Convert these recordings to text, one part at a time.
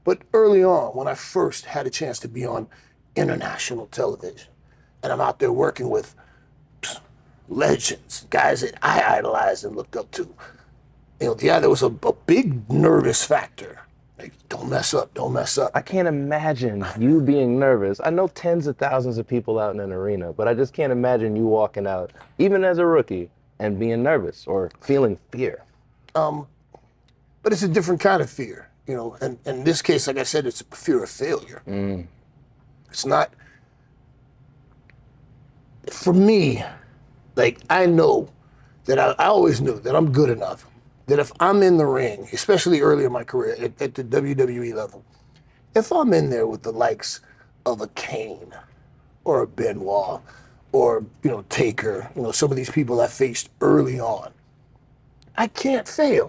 But early on, when I first had a chance to be on international television, and I'm out there working with legends, guys that I idolized and looked up to, there was a big nervous factor. Like, don't mess up, don't mess up. I can't imagine you being nervous. I know tens of thousands of people out in an arena, but I just can't imagine you walking out, even as a rookie, and being nervous or feeling fear. But it's a different kind of fear, and in this case, like I said, it's a fear of failure. It's not, for me, like, I know that I always knew that I'm good enough, that if I'm in the ring, especially early in my career at the WWE level, if I'm in there with the likes of a Kane or a Benoit or, Taker, some of these people I faced early on, I can't fail.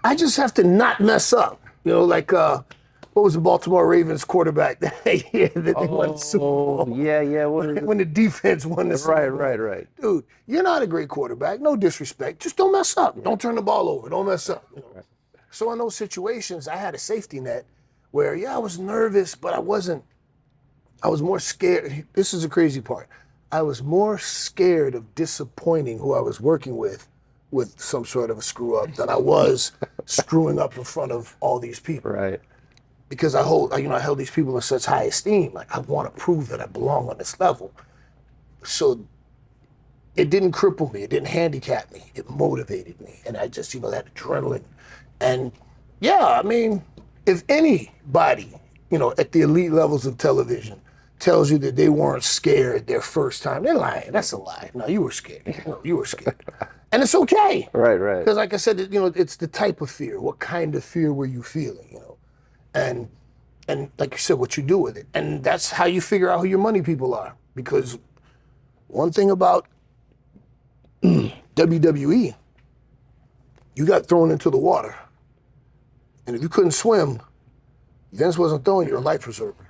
I just have to not mess up. What was the Baltimore Ravens quarterback that year that they won the Super Bowl? Yeah. What is it? When the defense won the Super Bowl. Right. Dude, you're not a great quarterback. No disrespect. Just don't mess up. Don't turn the ball over. Don't mess up. So in those situations, I had a safety net where, I was nervous, but I wasn't. I was more scared. This is the crazy part. I was more scared of disappointing who I was working with some sort of a screw up than I was screwing up in front of all these people. Right. Because I held these people in such high esteem. Like, I want to prove that I belong on this level. So it didn't cripple me. It didn't handicap me. It motivated me. And I just, that adrenaline. And if anybody, at the elite levels of television tells you that they weren't scared their first time, they're lying. That's a lie. No, you were scared. You were scared. And it's okay. Right. Because like I said, it's the type of fear. What kind of fear were you feeling, And like you said, what you do with it. And that's how you figure out who your money people are. Because one thing about WWE, you got thrown into the water. And if you couldn't swim, Vince wasn't throwing you a life preserver.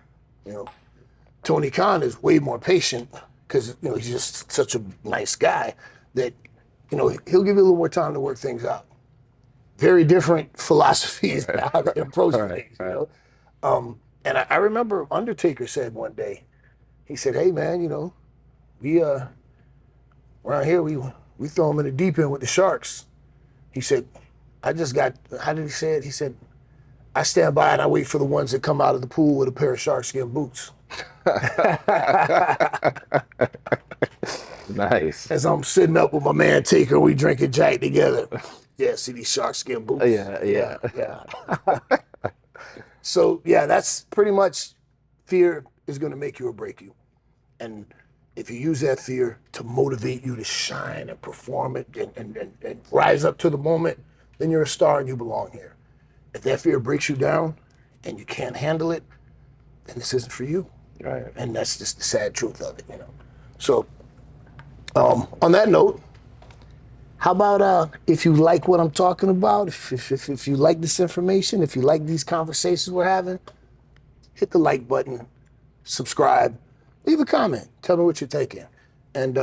Tony Khan is way more patient because, he's just such a nice guy that, he'll give you a little more time to work things out. Very different philosophies and how they approach things, And I remember Undertaker said one day, he said, "Hey man, we around here we throw them in the deep end with the sharks." He said, how did he say it? He said, "I stand by and I wait for the ones that come out of the pool with a pair of sharkskin boots." Nice. As I'm sitting up with my man Taker, we drinking Jack together. Yeah, see these sharkskin boots? Yeah. So that's pretty much, fear is going to make you or break you. And if you use that fear to motivate you to shine and perform it and rise up to the moment, then you're a star and you belong here. If that fear breaks you down and you can't handle it, then this isn't for you. Right. And that's just the sad truth of it, So on that note, how about if you like what I'm talking about, if you like this information, if you like these conversations we're having, hit the like button, subscribe, leave a comment, tell me what you're taking, and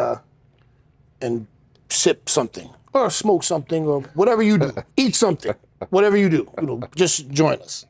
sip something or smoke something or whatever you do, eat something, whatever you do, just join us.